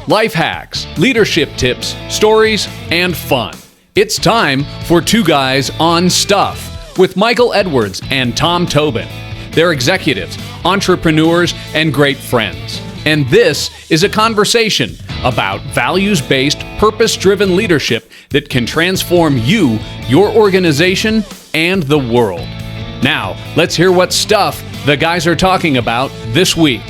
life hacks, leadership tips, stories, and fun. It's time for Two Guys on Stuff with Michael Edwards and Tom Tobin. They're executives, entrepreneurs, and great friends. And this is a conversation about values-based, purpose-driven leadership that can transform you, your organization, and the world. Now, let's hear what stuff the guys are talking about this week.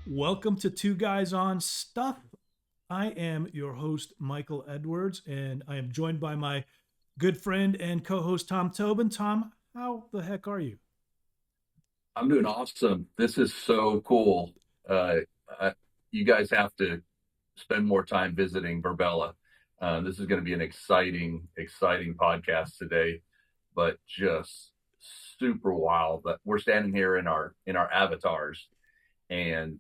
Welcome to Two Guys on Stuff. I am your host, Michael Edwards, and I am joined by my good friend and co-host, Tom Tobin. Tom, how the heck are you? I'm doing awesome. This is so cool. You guys have to spend more time visiting Virbela. This is going to be an exciting podcast today, but just super wild. That we're standing here in our avatars, and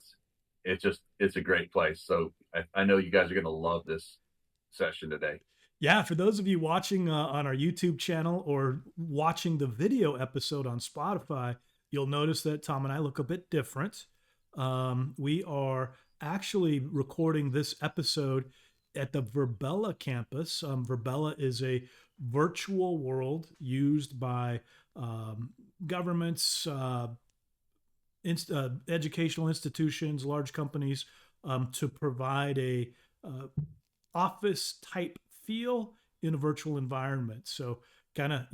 it's a great place. So I know you guys are going to love this session today. Yeah, for those of you watching on our YouTube channel or watching the video episode on Spotify, you'll notice that Tom and I look a bit different. We are actually recording this episode at the Virbela campus. Virbela is a virtual world used by governments, educational institutions, large companies to provide a office type feel in a virtual environment. So kind of,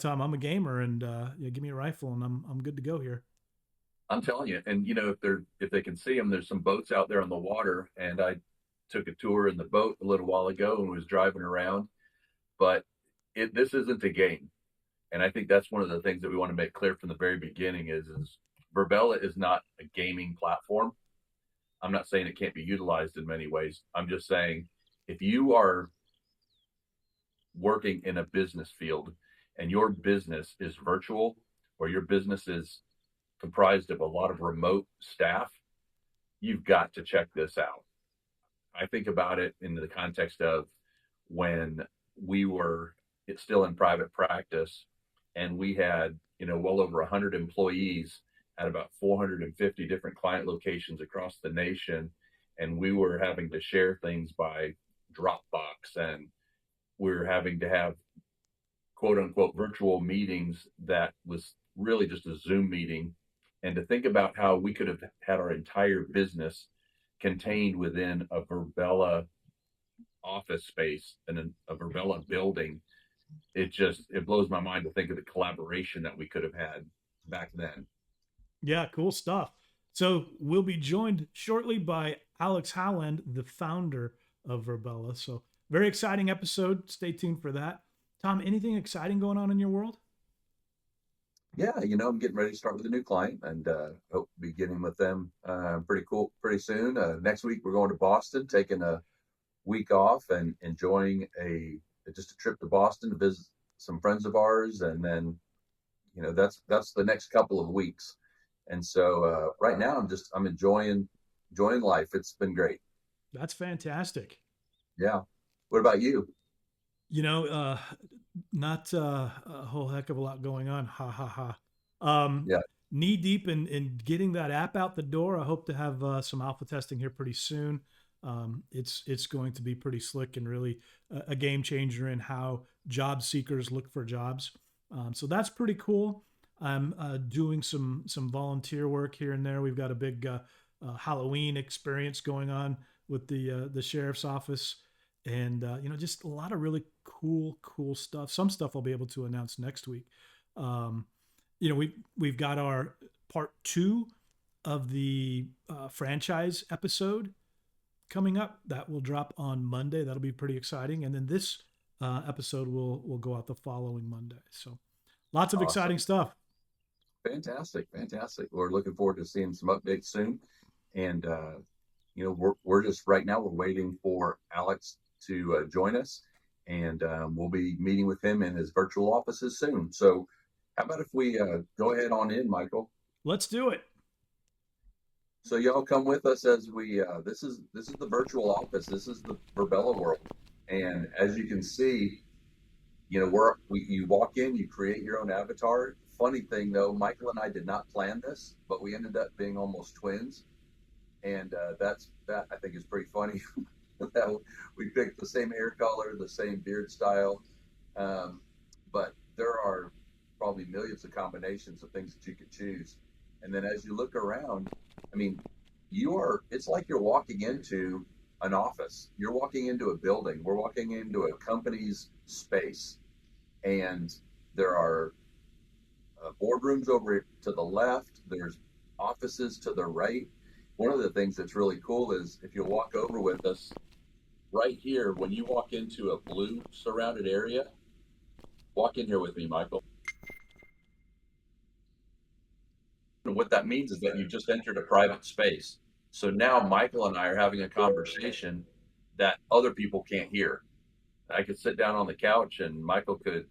Tom, I'm a gamer, and give me a rifle and I'm good to go here. I'm telling you. And if they can see them, there's some boats out there on the water, and I took a tour in the boat a little while ago and was driving around. But this isn't a game. And I think that's one of the things that we want to make clear from the very beginning is Virbela is not a gaming platform. I'm not saying it can't be utilized in many ways. I'm just saying if you are working in a business field and your business is virtual, or your business is comprised of a lot of remote staff, you've got to check this out. I think about it in the context of when we were still in private practice, and we had well over 100 employees at about 450 different client locations across the nation, and we were having to share things by Dropbox, and we were having to have quote unquote virtual meetings that was really just a Zoom meeting. And to think about how we could have had our entire business contained within a Virbela office space and a Virbela building, it blows my mind to think of the collaboration that we could have had back then. Yeah, cool stuff. So we'll be joined shortly by Alex Howland, the founder of Virbela. So very exciting episode. Stay tuned for that. Tom, anything exciting going on in your world? Yeah, I'm getting ready to start with a new client, and hope to be getting with them pretty soon. Next week we're going to Boston, taking a week off and enjoying just a trip to Boston to visit some friends of ours, and then that's the next couple of weeks. And so right now I'm enjoying life. It's been great. That's fantastic. Yeah. What about you? Not a whole heck of a lot going on. Ha ha ha. Yeah. Knee deep in getting that app out the door. I hope to have some alpha testing here pretty soon. It's going to be pretty slick and really a game changer in how job seekers look for jobs. So that's pretty cool. I'm doing some volunteer work here and there. We've got a big Halloween experience going on with the sheriff's office, and just a lot of really cool stuff. Some stuff I'll be able to announce next week. We've got our part 2 of the franchise episode coming up. That will drop on Monday. That'll be pretty exciting, and then this episode will go out the following Monday. So lots of Awesome. Exciting stuff. Fantastic. We're looking forward to seeing some updates soon. And, we're just right now, we're waiting for Alex to join us, and we'll be meeting with him in his virtual offices soon. So how about if we go ahead on in, Michael? Let's do it. So y'all come with us as we. This is the virtual office. This is the Virbela world, and as you can see, you walk in, you create your own avatar. Funny thing though, Michael and I did not plan this, but we ended up being almost twins, and that I think is pretty funny. That we picked the same hair color, the same beard style, um, but there are probably millions of combinations of things that you could choose. And then as you look around, I mean, it's like you're walking into an office. You're walking into a building. We're walking into a company's space. And there are boardrooms over to the left, there's offices to the right. One of the things that's really cool is if you walk over with us, right here, when you walk into a blue surrounded area, walk in here with me, Michael. And what that means is that you just entered a private space. So now Michael and I are having a conversation that other people can't hear. I could sit down on the couch and Michael could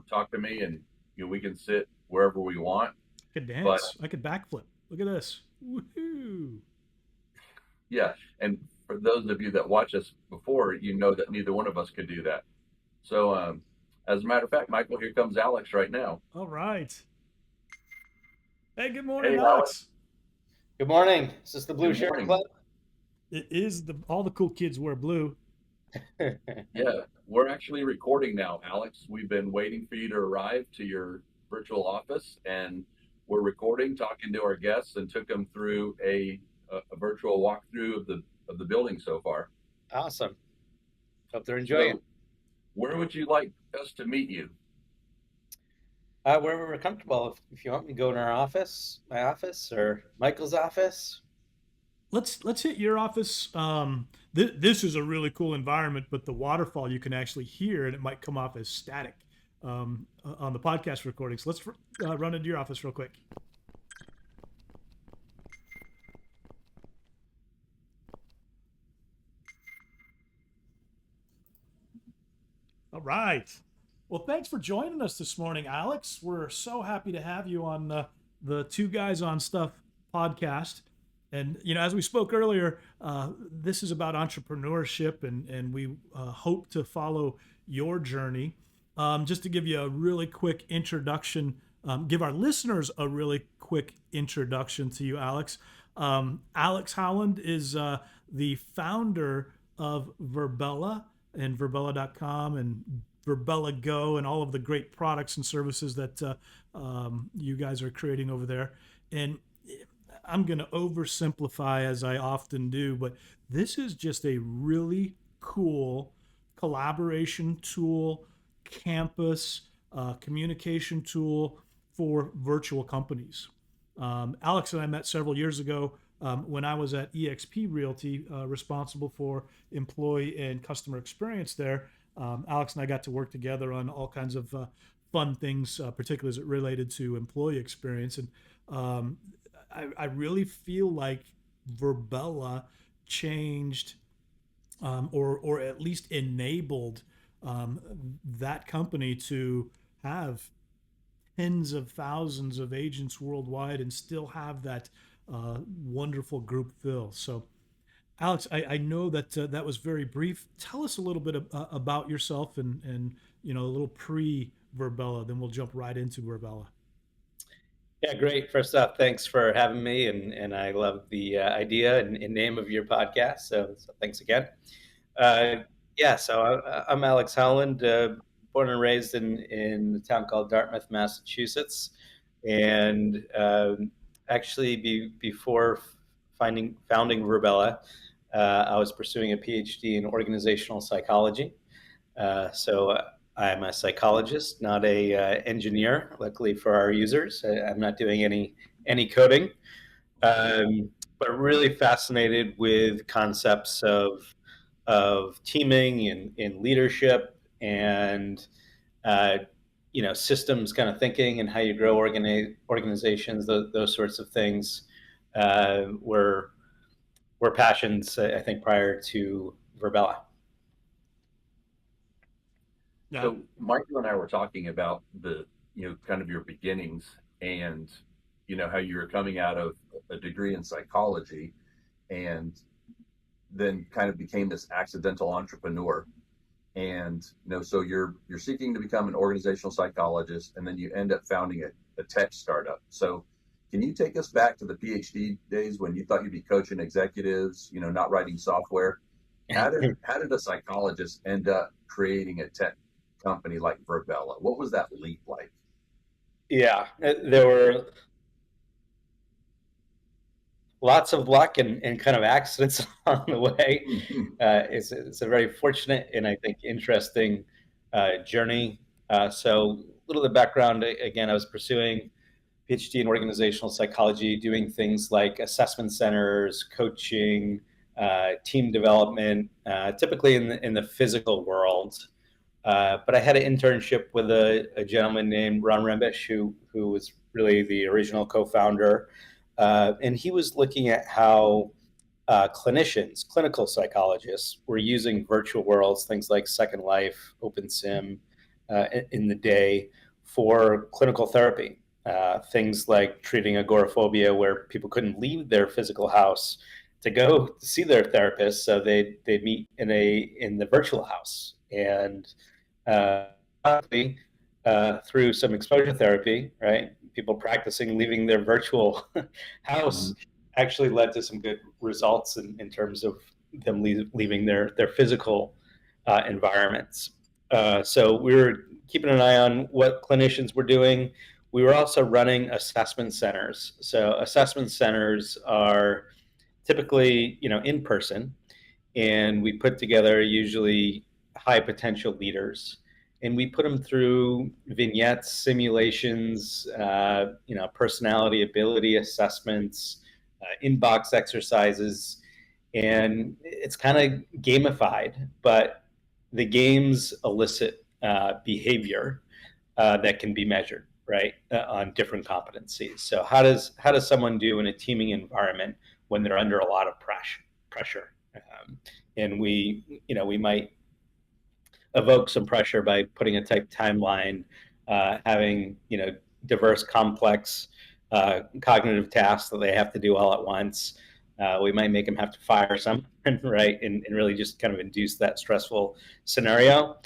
talk to me, and we can sit wherever we want. I could But dance. I could backflip. Look at this. Woohoo! yeah, and for those of you that watch us before, you know that neither one of us could do that. So, as a matter of fact, Michael, here comes Alex right now. All right. Hey, good morning, Hey, Alex. Alex. Good morning. Is this the Blue Good Shirt morning. Club? It is all the cool kids wear blue. Yeah, we're actually recording now, Alex. We've been waiting for you to arrive to your virtual office, and we're recording, talking to our guests, and took them through a virtual walkthrough of the building so far. Awesome. Hope they're enjoying So, where would you like us to meet you? it. Wherever we're comfortable. If you want me to go in our office, my office, or Michael's office. Let's hit your office. This is a really cool environment, but the waterfall you can actually hear, and it might come off as static on the podcast recording. So let's run into your office real quick. All right. Well, thanks for joining us this morning, Alex. We're so happy to have you on the Two Guys on Stuff podcast. And as we spoke earlier, this is about entrepreneurship, and we hope to follow your journey. Just to give you a really quick introduction, give our listeners a really quick introduction to you, Alex. Alex Howland is the founder of Virbela and Virbela.com and Virbela Go and all of the great products and services that you guys are creating over there. And I'm going to oversimplify as I often do, but this is just a really cool collaboration tool, campus communication tool for virtual companies. Alex and I met several years ago when I was at eXp Realty, responsible for employee and customer experience there. Alex and I got to work together on all kinds of fun things, particularly as it related to employee experience. And I really feel like Virbela changed or at least enabled that company to have tens of thousands of agents worldwide and still have that wonderful group feel. So, Alex, I know that that was very brief. Tell us a little bit about yourself and a little pre-Virbela, then we'll jump right into Virbela. Yeah, great. First off, thanks for having me, and I love the idea and name of your podcast. So thanks again. So I'm Alex Howland, born and raised in a town called Dartmouth, Massachusetts, and actually before founding Virbela, I was pursuing a PhD in organizational psychology. I'm a psychologist, not a engineer. Luckily for our users, I'm not doing any coding, but really fascinated with concepts of teaming and leadership and systems kind of thinking and how you grow organizations. Those sorts of things were passions, I think, prior to Virbela. Yeah. So Michael and I were talking about kind of your beginnings, and how you were coming out of a degree in psychology and then kind of became this accidental entrepreneur. And so you're seeking to become an organizational psychologist, and then you end up founding a tech startup. So can you take us back to the PhD days when you thought you'd be coaching executives, not writing software? How did a psychologist end up creating a tech company like Virbela? What was that leap like? Yeah, there were lots of luck and kind of accidents along the way. It's a very fortunate and I think interesting journey. So a little bit of background, again, I was pursuing PhD in organizational psychology, doing things like assessment centers, coaching, team development, typically in the physical world. But I had an internship with a gentleman named Ron Rembish, who was really the original co-founder. And he was looking at how clinicians, clinical psychologists, were using virtual worlds, things like Second Life, OpenSim, in the day for clinical therapy. Things like treating agoraphobia, where people couldn't leave their physical house to go see their therapist, so they'd meet in the virtual house. And uh, through some exposure therapy, right? People practicing leaving their virtual house actually led to some good results in terms of them leaving their physical environments. So we were keeping an eye on what clinicians were doing. We were also running assessment centers. So assessment centers are typically, in person, and we put together usually high potential leaders, and we put them through vignettes, simulations, personality ability assessments, inbox exercises, and it's kind of gamified, but the games elicit behavior that can be measured, right, on different competencies. So how does someone do in a teaming environment when they're under a lot of pressure? And we might evoke some pressure by putting a tight timeline, having diverse, complex cognitive tasks that they have to do all at once. We might make them have to fire someone, right, and really just kind of induce that stressful scenario.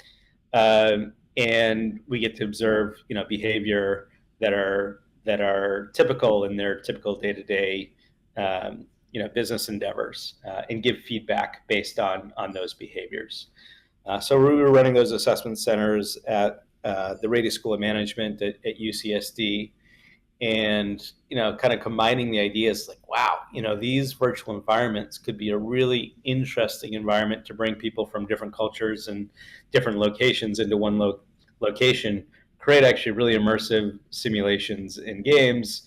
And we get to observe, behavior that are typical in their typical day-to-day, business endeavors, and give feedback based on those behaviors. So we were running those assessment centers at the Rady School of Management at UCSD, and kind of combining the ideas like, wow, these virtual environments could be a really interesting environment to bring people from different cultures and different locations into one location, create actually really immersive simulations and games,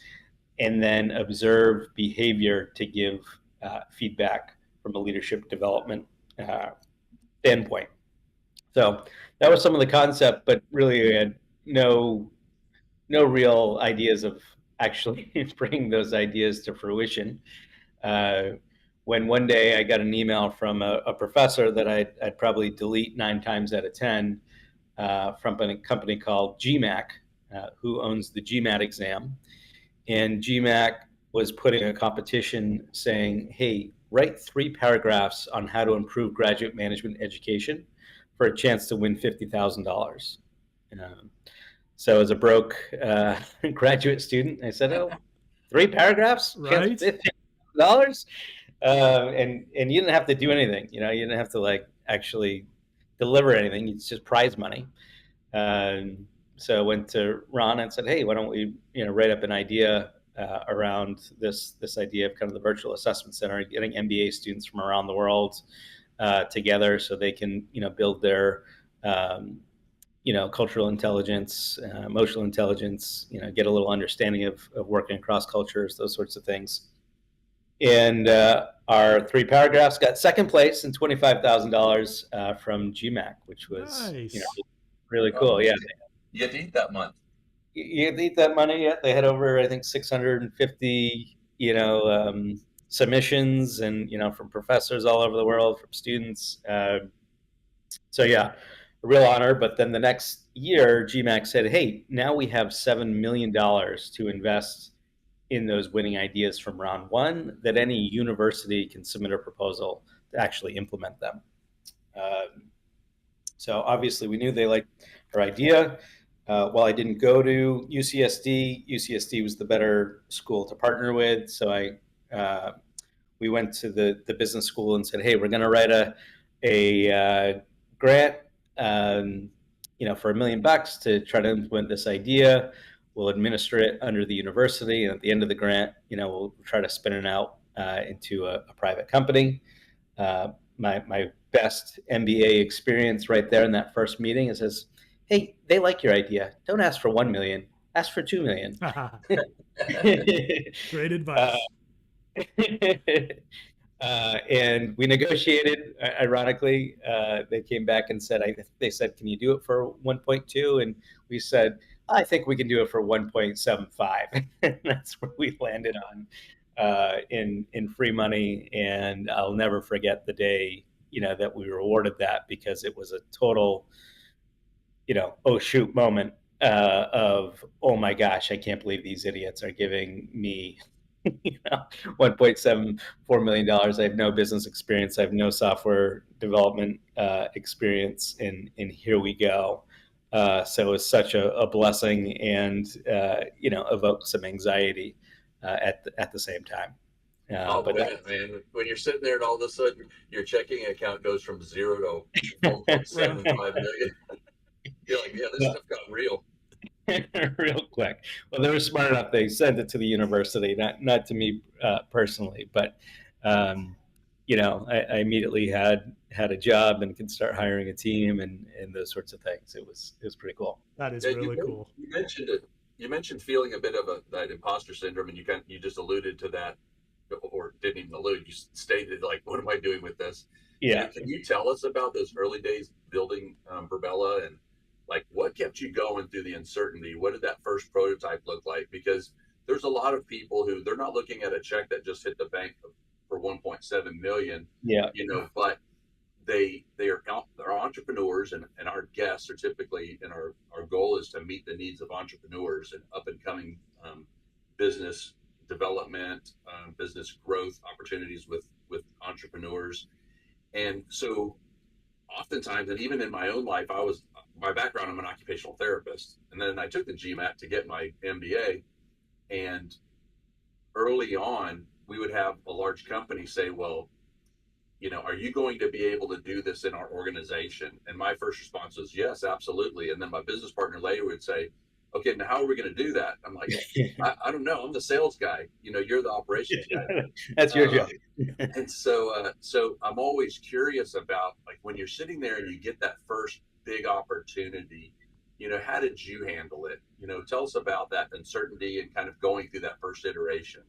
and then observe behavior to give feedback from a leadership development standpoint. So that was some of the concept, but really we had no real ideas of actually bringing those ideas to fruition. When one day I got an email from a professor that I'd probably delete 9 times out of 10, from a company called GMAC, who owns the GMAT exam. And GMAC was putting a competition saying, hey, write 3 paragraphs on how to improve graduate management education for a chance to win $50,000. So as a broke graduate student, I said, oh, 3 paragraphs? Right. $50,000? And you didn't have to do anything. You didn't have to actually deliver anything. It's just prize money. So I went to Ron and said, hey, why don't we write up an idea around this idea of kind of the virtual assessment center, getting MBA students from around the world together so they can build their cultural intelligence, emotional intelligence, get a little understanding of working across cultures, those sorts of things. And our 3 paragraphs got second place and $25,000 from GMAC, which was nice. really cool. Yeah, You get to eat that month. You get to eat that money. Yeah, they had over, I think, 650 submissions, and from professors all over the world, from students. So yeah, a real honor. But then the next year, GMAC said, hey, now we have $7 million to invest in those winning ideas from round one, that any university can submit a proposal to actually implement them. So obviously we knew they liked our idea. While I didn't go to UCSD was the better school to partner with. So we went to the business school and said, hey, we're going to write a grant, for $1 million to try to implement this idea. We'll administer it under the university, and at the end of the grant, we'll try to spin it out into a private company. My best MBA experience right there in that first meeting, it says, hey, they like your idea. Don't ask for 1 million, ask for 2 million. Great advice. And we negotiated. Ironically, they came back and said, they said, can you do it for 1.2? And we said, I think we can do it for 1.75. And that's where we landed on in free money. And I'll never forget the day, that we were awarded that, because it was a total, oh shoot moment of, oh my gosh, I can't believe these idiots are giving me $1.74 million. I have no business experience. I have no software development experience, and here we go. So it was such a blessing, and evoked some anxiety at the same time. Man, when you're sitting there and all of a sudden your checking account goes from 0 to 1.75 million, you're like, yeah, this stuff got real. Real quick. Well, they were smart enough. They sent it to the university, not to me personally, but I immediately had a job and could start hiring a team and those sorts of things. It was pretty cool. That is really cool. You mentioned it. You mentioned feeling a bit of that imposter syndrome, and you just alluded to that, or didn't even allude. You stated, like, what am I doing with this? Yeah. Can you tell us about those early days building Virbela, and like what kept you going through the uncertainty? What did that first prototype look like? Because there's a lot of people who they're not looking at a check that just hit the bank for 1.7 million. Yeah. But they're entrepreneurs, and our guests are typically, and our goal is to meet the needs of entrepreneurs and up and coming business development, business growth opportunities with entrepreneurs. And so oftentimes, and even in my own life, my background, I'm an occupational therapist. And then I took the GMAT to get my MBA. And early on, we would have a large company say, well, are you going to be able to do this in our organization? And my first response was, yes, absolutely. And then my business partner later would say, okay, now how are we going to do that? I'm like, I don't know. I'm the sales guy. You're the operations guy. That's your job. And so I'm always curious about, like, when you're sitting there and you get that first big opportunity, how did you handle it? Tell us about that uncertainty and kind of going through that first iteration.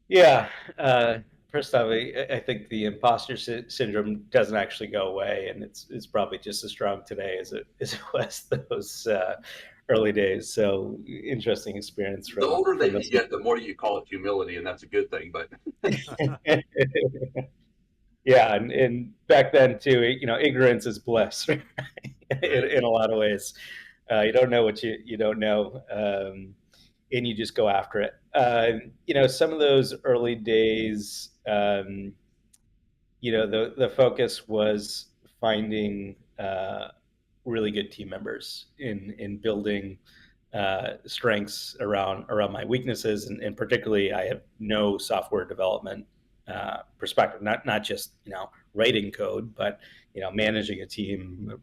Yeah. First off, I think the imposter syndrome doesn't actually go away, and it's probably just as strong today as it was those early days. So interesting experience. The older that you get, the more you call it humility, and that's a good thing. But yeah, and back then too, ignorance is bliss in a lot of ways. You don't know what you don't know, and you just go after it. Some of those early days, the focus was finding really good team members in building strengths around my weaknesses, and particularly I have no software development perspective, not just writing code, but managing a team,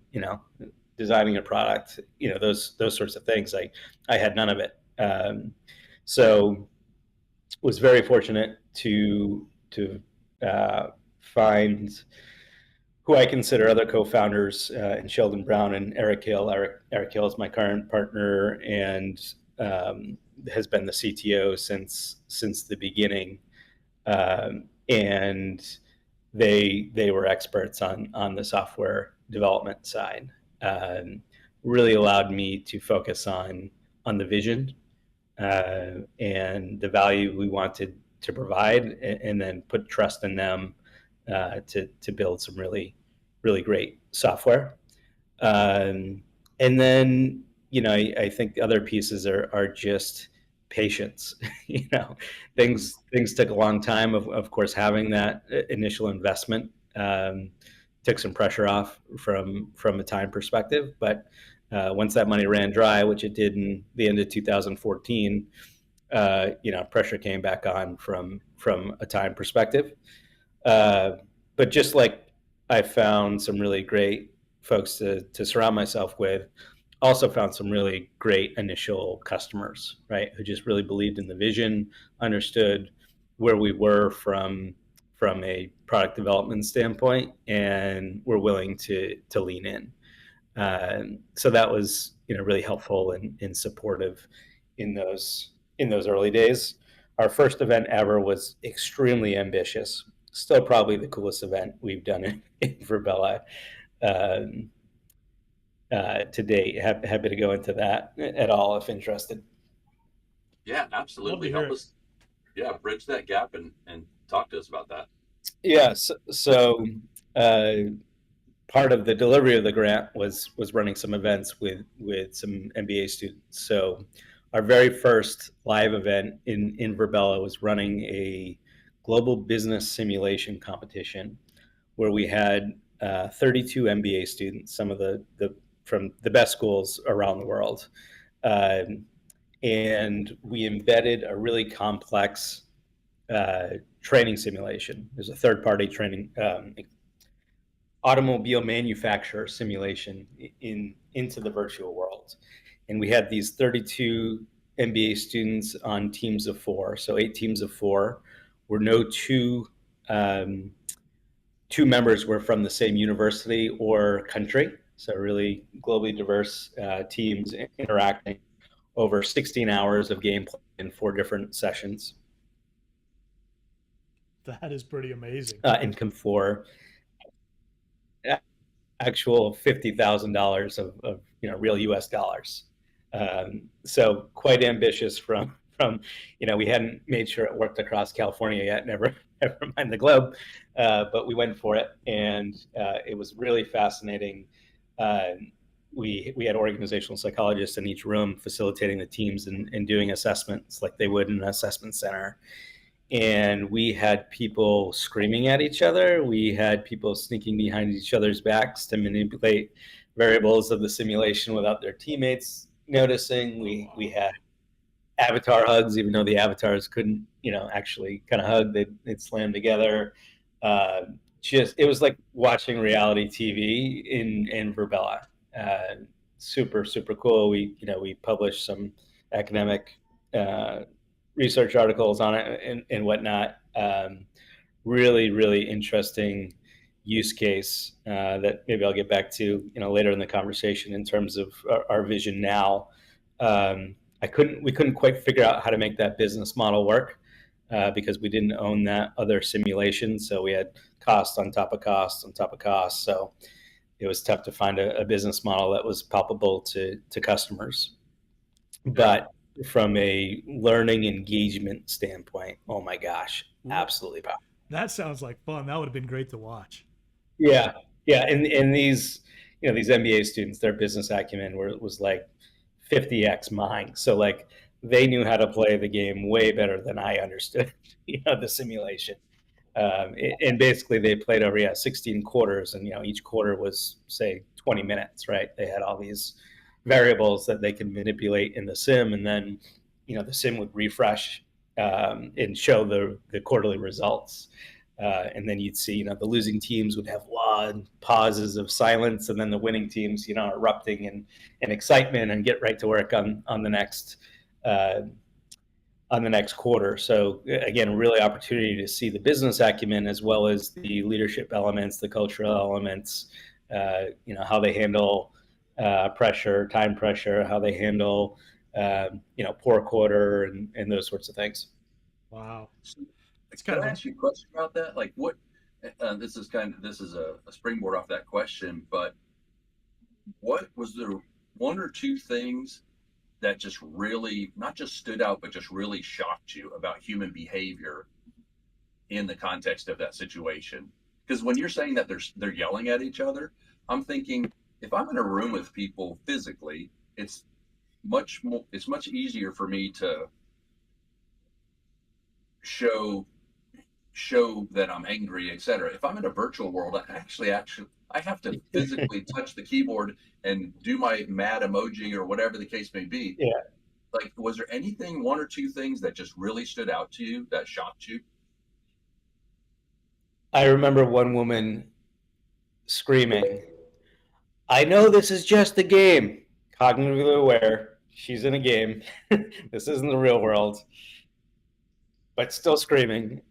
designing a product, those sorts of things. I had none of it. So was very fortunate to find who I consider other co-founders in Sheldon Brown and Eric Hill. Eric Hill is my current partner and has been the CTO since the beginning. And they were experts on the software development side. Really allowed me to focus on the vision and the value we wanted to provide, and then put trust in them to build some really, really great software. And then, I think the other pieces are just patience. You know, things took a long time. Of course, having that initial investment took some pressure off from a time perspective. But once that money ran dry, which it did in the end of 2014, pressure came back on from a time perspective. But just like I found some really great folks to surround myself with, also found some really great initial customers, right? Who just really believed in the vision, understood where we were from a product development standpoint, and were willing to lean in. So that was really helpful and supportive in those early days. Our first event ever was extremely ambitious. Still probably the coolest event we've done in Virbela to date. Happy to go into that at all if interested. Yeah, Love to absolutely. hear Help it. us, yeah, bridge that gap and talk to us about that. Yeah. So part of the delivery of the grant was running some events with some MBA students. So our very first live event in Virbela was running a global business simulation competition where we had 32 MBA students, some of the from the best schools around the world, and we embedded a really complex training simulation. There's a third-party training automobile manufacturer simulation into the virtual world. And we had these 32 MBA students on teams of 4, so 8 teams of 4, where no two members were from the same university or country. So really globally diverse teams interacting over 16 hours of gameplay in 4 different sessions. That is pretty amazing. Income for actual $50,000 of real US dollars. So quite ambitious from we hadn't made sure it worked across California yet, never mind the globe, but we went for it, and it was really fascinating. We had organizational psychologists in each room facilitating the teams and doing assessments like they would in an assessment center. And we had people screaming at each other. We had people sneaking behind each other's backs to manipulate variables of the simulation without their teammates noticing. We had avatar hugs, even though the avatars couldn't, actually kind of hug. They'd slam together. It was like watching reality TV in Virbela. Super, super cool. We published some academic research articles on it and whatnot. Really, really interesting use case that maybe I'll get back to later in the conversation in terms of our vision now. We couldn't quite figure out how to make that business model work because we didn't own that other simulation. So we had cost on top of cost on top of cost. So it was tough to find a business model that was palpable to customers. But from a learning engagement standpoint, oh my gosh, absolutely powerful. That sounds like fun. That would have been great to watch. Yeah. And these MBA students, their business acumen was like 50x mine. So like they knew how to play the game way better than I understood, the simulation. And basically they played over 16 quarters, and each quarter was say 20 minutes, right? They had all these variables that they can manipulate in the sim, and then the sim would refresh and show the quarterly results, and then you'd see the losing teams would have long pauses of silence, and then the winning teams erupting in excitement and get right to work on the next quarter. So again, really opportunity to see the business acumen as well as the leadership elements, the cultural elements, how they handle pressure, time pressure, how they handle, poor quarter and those sorts of things. Wow. It's Can I ask you a question about that? Like what, this is a springboard off that question, but what was there one or two things that just really, not just stood out, but just really shocked you about human behavior in the context of that situation? Because when you're saying that they're yelling at each other, I'm thinking, if I'm in a room with people physically, it's much easier for me to show that I'm angry, etc. If I'm in a virtual world, I have to physically touch the keyboard and do my mad emoji or whatever the case may be. Yeah. Like, was there anything, one or two things that just really stood out to you that shocked you? I remember one woman screaming, "I know this is just a game." Cognitively aware, she's in a game. This isn't the real world, but still screaming,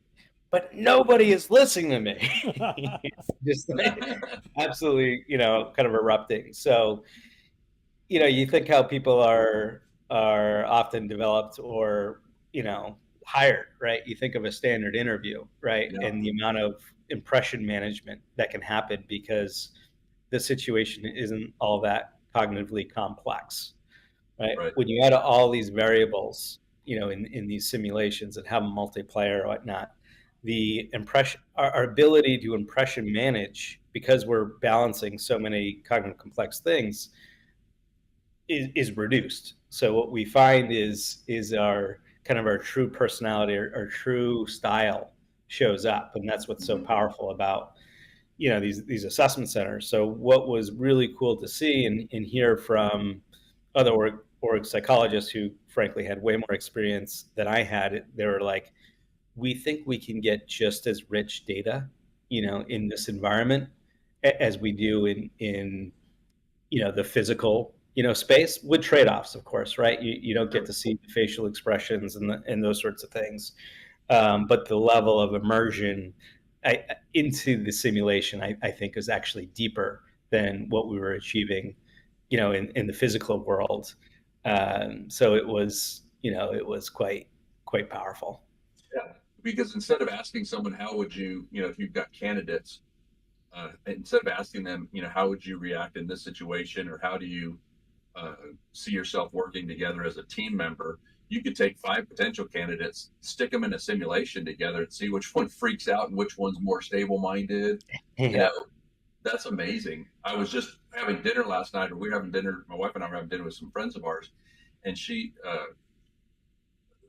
"But nobody is listening to me." Just like, absolutely, kind of erupting. So, you think how people are often developed or, hired, right? You think of a standard interview, right? Yeah, And the amount of impression management that can happen because the situation isn't all that cognitively complex, right? right. When you add all these variables, in these simulations and have multiplayer or whatnot, the impression, our ability to impression manage, because we're balancing so many cognitive complex things, is reduced. So what we find is our kind of our true personality, our true style shows up, and that's what's so Mhm. powerful about these assessment centers. So what was really cool to see and hear from other org psychologists who frankly had way more experience than I had, they were like, we think we can get just as rich data, in this environment as we do in the physical space, with trade-offs, of course, right? You don't get Sure. to see the facial expressions and those sorts of things, but the level of immersion into the simulation, I think, is actually deeper than what we were achieving, in the physical world. So it was quite powerful. Yeah, because instead of asking someone, how would you, if you've got candidates, instead of asking them, how would you react in this situation, or how do you uh, see yourself working together as a team member, you could take 5 potential candidates, stick them in a simulation together, and see which one freaks out and which one's more stable-minded. You Yeah. know, that's amazing. I was just having dinner last night, or we were having dinner. My wife and I were having dinner with some friends of ours, and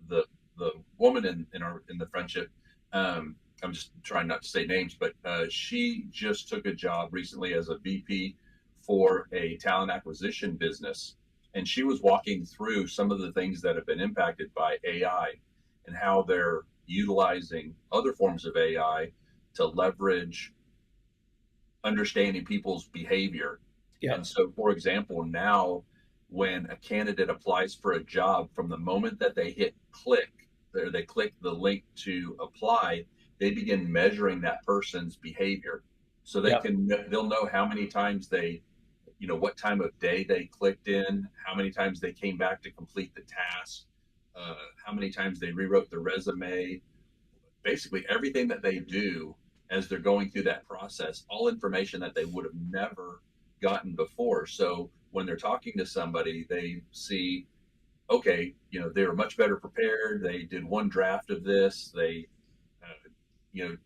the the woman in the friendship, I'm just trying not to say names, but she just took a job recently as a VP for a talent acquisition business, and she was walking through some of the things that have been impacted by AI and how they're utilizing other forms of AI to leverage understanding people's behavior. Yeah. And so, for example, now when a candidate applies for a job, from the moment that they hit click, or they click the link to apply, they begin measuring that person's behavior. So Yeah. they'll know how many times what time of day they clicked in, how many times they came back to complete the task, how many times they rewrote the resume, basically everything that they do as they're going through that process, all information that they would have never gotten before. So when they're talking to somebody, they see, okay, they were much better prepared. They did one draft of this. They, you know,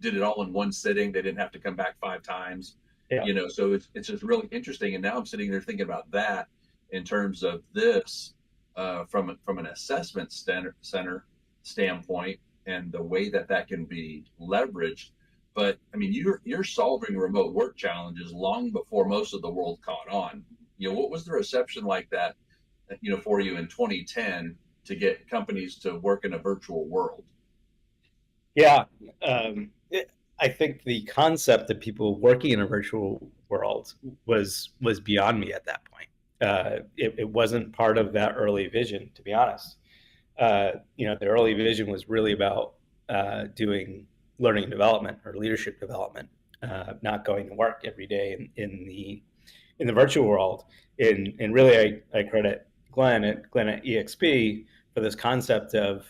did it all in one sitting. They didn't have to come back 5 times. Yeah. So it's just really interesting. And now I'm sitting there thinking about that in terms of this, from an assessment center standpoint, and the way that that can be leveraged. But I mean, you're solving remote work challenges long before most of the world caught on. What was the reception like that, for you in 2010 to get companies to work in a virtual world? Yeah. I think the concept of people working in a virtual world was beyond me at that point. It wasn't part of that early vision, to be honest. The early vision was really about doing learning and development or leadership development, not going to work every day in the virtual world. And really, I credit Glenn at EXP for this concept of,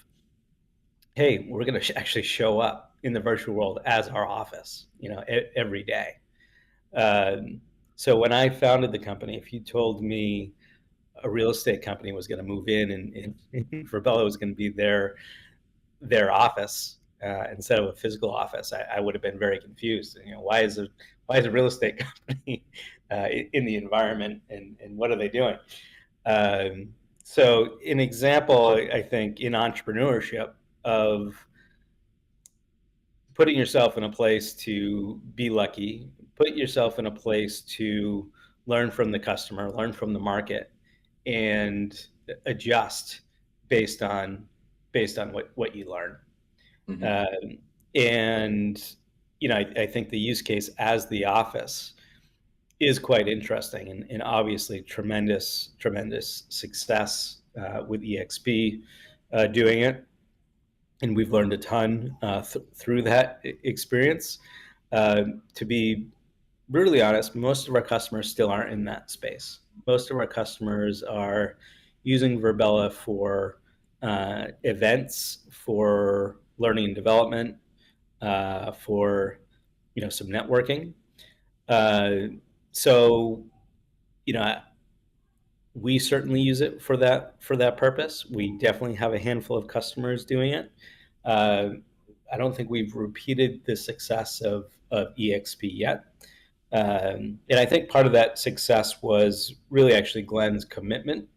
hey, we're going to actually show up in the virtual world as our office, every day. So when I founded the company, if you told me a real estate company was going to move in and Virbela was going to be their office instead of a physical office, I would have been very confused. Why is a real estate company in the environment, and what are they doing? So an example, I think, in entrepreneurship of putting yourself in a place to be lucky, put yourself in a place to learn from the customer, learn from the market, and adjust based on what you learn. Mm-hmm. And I think the use case as the office is quite interesting, and obviously tremendous success with EXP doing it, and we've learned a ton through that experience. To be brutally honest, most of our customers still aren't in that space. Most of our customers are using Virbela for events, for learning and development, for some networking. Uh, so you know, we certainly use it for that purpose. We definitely have a handful of customers doing it. Uh, I don't think we've repeated the success of EXP yet. And I think part of that success was really actually Glenn's commitment,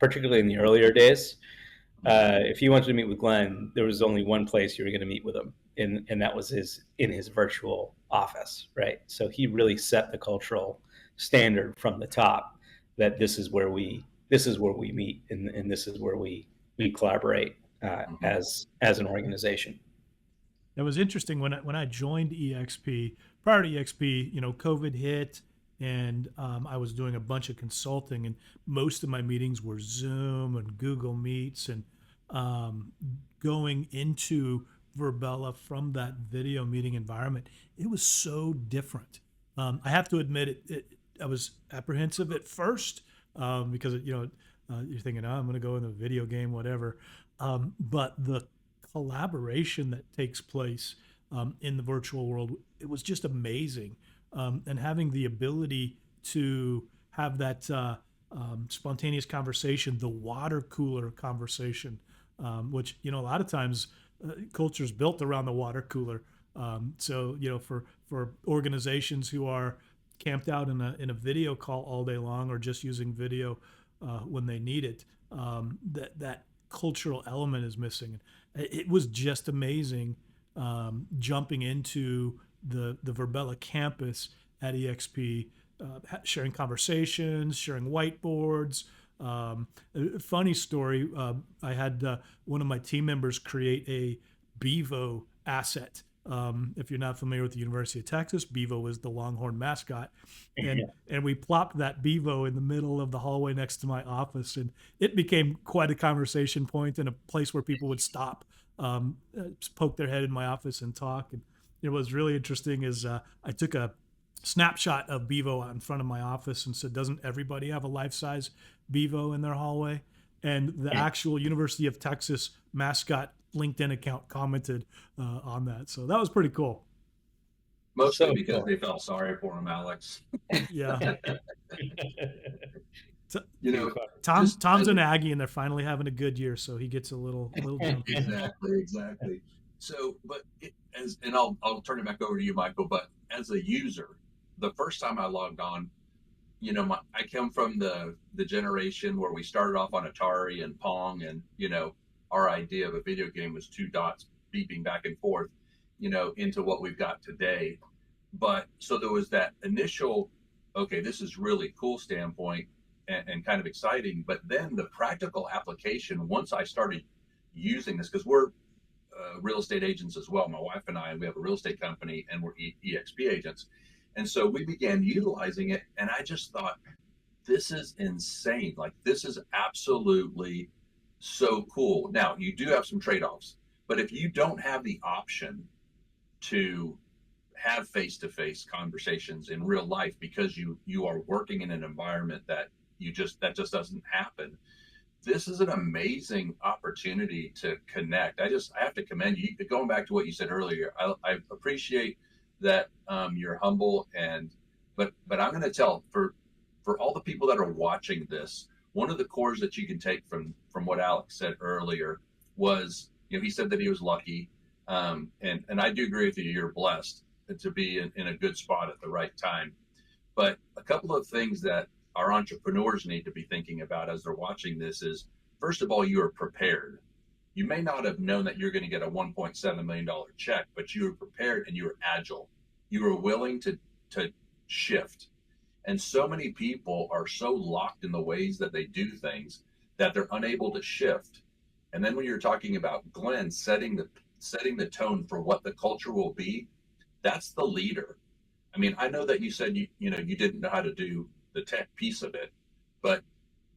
particularly in the earlier days. If you wanted to meet with Glenn, there was only one place you were going to meet with him, and that was in his virtual office, right? So he really set the cultural standard from the top that this is where we meet, and this is where we collaborate Mm-hmm. as an organization. That was interesting when I joined EXP. Prior to EXP, COVID hit, and I was doing a bunch of consulting, and most of my meetings were Zoom and Google Meets, and going into Virbela from that video meeting environment, it was so different. I have to admit, I was apprehensive at first because you're thinking, oh, I'm going to go in a video game, whatever. But the collaboration that takes place in the virtual world, it was just amazing. And having the ability to have that spontaneous conversation, the water cooler conversation, which, a lot of times culture's built around the water cooler. So, for organizations who are camped out in a video call all day long, or just using video when they need it, that cultural element is missing. It was just amazing jumping into the Virbela campus at EXP, sharing conversations, sharing whiteboards. Funny story, I had one of my team members create a Bevo asset. If you're not familiar with the University of Texas, Bevo is the Longhorn mascot, and we plopped that Bevo in the middle of the hallway next to my office, and it became quite a conversation point and a place where people would stop, poke their head in my office and talk. And it was really interesting. Is I took a snapshot of Bevo out in front of my office and said, "Doesn't everybody have a life-size Bevo in their hallway?" And the actual University of Texas mascot LinkedIn account commented on that. So that was pretty cool. Mostly because they felt sorry for him, Alex. Yeah. Tom's an Aggie, and they're finally having a good year, so he gets a little jumpy. Exactly. So, and I'll turn it back over to you, Michael. But as a user, the first time I logged on, I come from the generation where we started off on Atari and Pong, and our idea of a video game was two dots beeping back and forth, into what we've got today. But so there was that initial, okay, this is really cool standpoint and kind of exciting. But then the practical application, once I started using this, because we're real estate agents as well, my wife and we have a real estate company, and we're EXP agents. And so we began utilizing it, and I just thought, this is insane. Like, this is absolutely so cool. Now, you do have some trade-offs, but if you don't have the option to have face-to-face conversations in real life because you are working in an environment that just doesn't happen, this is an amazing opportunity to connect. I have to commend you. Going back to what you said earlier, I appreciate that you're humble, but I'm going to tell for all the people that are watching this, one of the cores that you can take from what Alex said earlier was, he said that he was lucky, and I do agree with you. You're blessed to be in a good spot at the right time. But a couple of things that our entrepreneurs need to be thinking about as they're watching this is, first of all, you are prepared. You may not have known that you're going to get a $1.7 million check, but you were prepared and you were agile. You were willing to shift. And so many people are so locked in the ways that they do things that they're unable to shift. And then when you're talking about Glenn setting the tone for what the culture will be, that's the leader. I mean, I know that you said you didn't know how to do the tech piece of it, but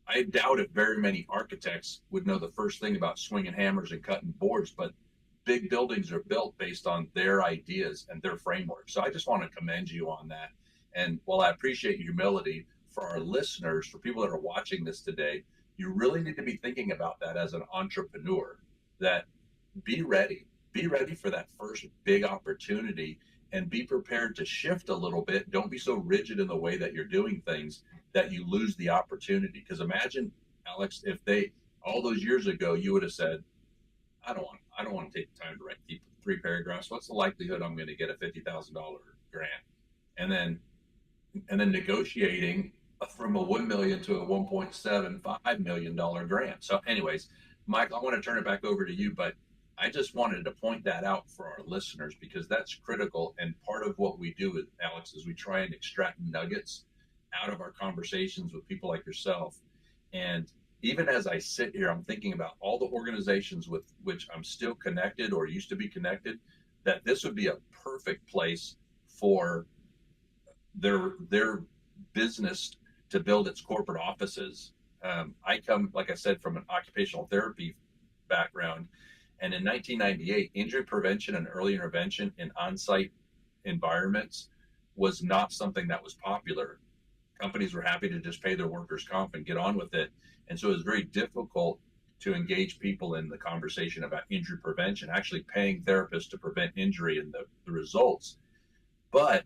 I doubt if very many architects would know the first thing about swinging hammers and cutting boards, but big buildings are built based on their ideas and their framework. So I just want to commend you on that. And while I appreciate your humility, for our listeners, for people that are watching this today, you really need to be thinking about that as an entrepreneur, that be ready for that first big opportunity and be prepared to shift a little bit. Don't be so rigid in the way that you're doing things that you lose the opportunity. Because imagine, Alex, if all those years ago, you would have said, I don't want to take the time to write 3 paragraphs. What's the likelihood I'm going to get a $50,000 grant? And then negotiating from a $1 million to a $1.75 million grant. So anyways, Mike, I want to turn it back over to you, but I just wanted to point that out for our listeners because that's critical. And part of what we do with Alex is we try and extract nuggets out of our conversations with people like yourself. And even as I sit here, I'm thinking about all the organizations with which I'm still connected or used to be connected, that this would be a perfect place for their business to build its corporate offices. I come, like I said, from an occupational therapy background. And in 1998, injury prevention and early intervention in on-site environments was not something that was popular. Companies were happy to just pay their workers' comp and get on with it. And so it was very difficult to engage people in the conversation about injury prevention, actually paying therapists to prevent injury and the results. But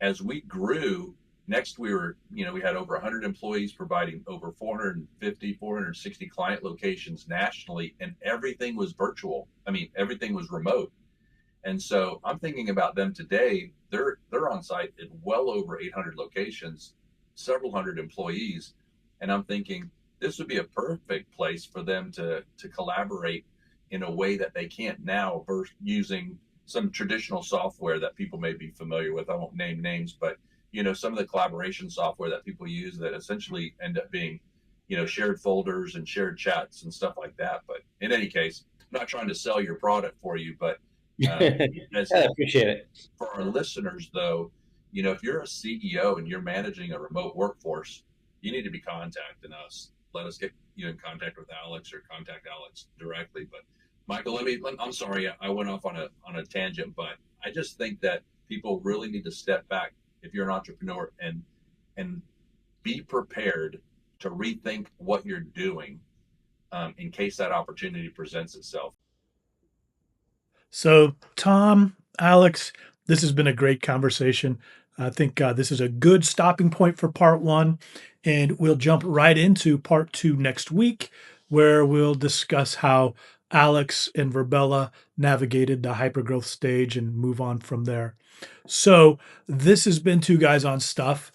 as we grew, next we had over 100 employees providing over 460 client locations nationally, and everything was virtual. I mean, everything was remote. And so I'm thinking about them today. They're on site at well over 800 locations, several hundred employees. And I'm thinking this would be a perfect place for them to collaborate in a way that they can't now versus using some traditional software that people may be familiar with. I won't name names, but some of the collaboration software that people use that essentially end up being, shared folders and shared chats and stuff like that. But in any case, I'm not trying to sell your product for you, but I appreciate it. For our listeners, though, if you're a CEO and you're managing a remote workforce, you need to be contacting us. Let us get you in contact with Alex or contact Alex directly. But Michael, I'm sorry, I went off on a tangent, but I just think that people really need to step back if you're an entrepreneur and be prepared to rethink what you're doing in case that opportunity presents itself. So, Tom, Alex, this has been a great conversation. I think this is a good stopping point for part 1, and we'll jump right into part 2 next week, where we'll discuss how Alex and Virbela navigated the hypergrowth stage and move on from there. So this has been 2 Guys on Stuff.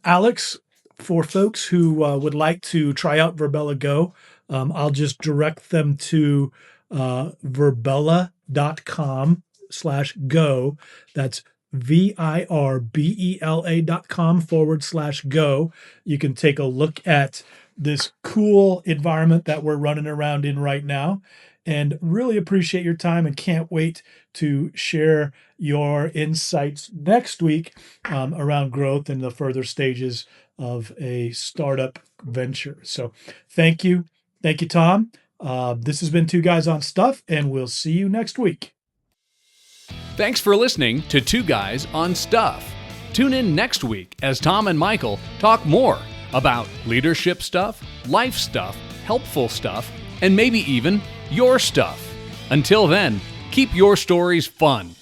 Alex, for folks who would like to try out Virbela Go, I'll just direct them to virbela.com/go. That's virbela.com/go. You can take a look at this cool environment that we're running around in right now, and really appreciate your time and can't wait to share your insights next week around growth and the further stages of a startup venture. So thank you. Thank you, Tom. This has been 2 Guys on Stuff, and we'll see you next week. Thanks for listening to 2 Guys on Stuff. Tune in next week as Tom and Michael talk more about leadership stuff, life stuff, helpful stuff, and maybe even your stuff. Until then, keep your stories fun.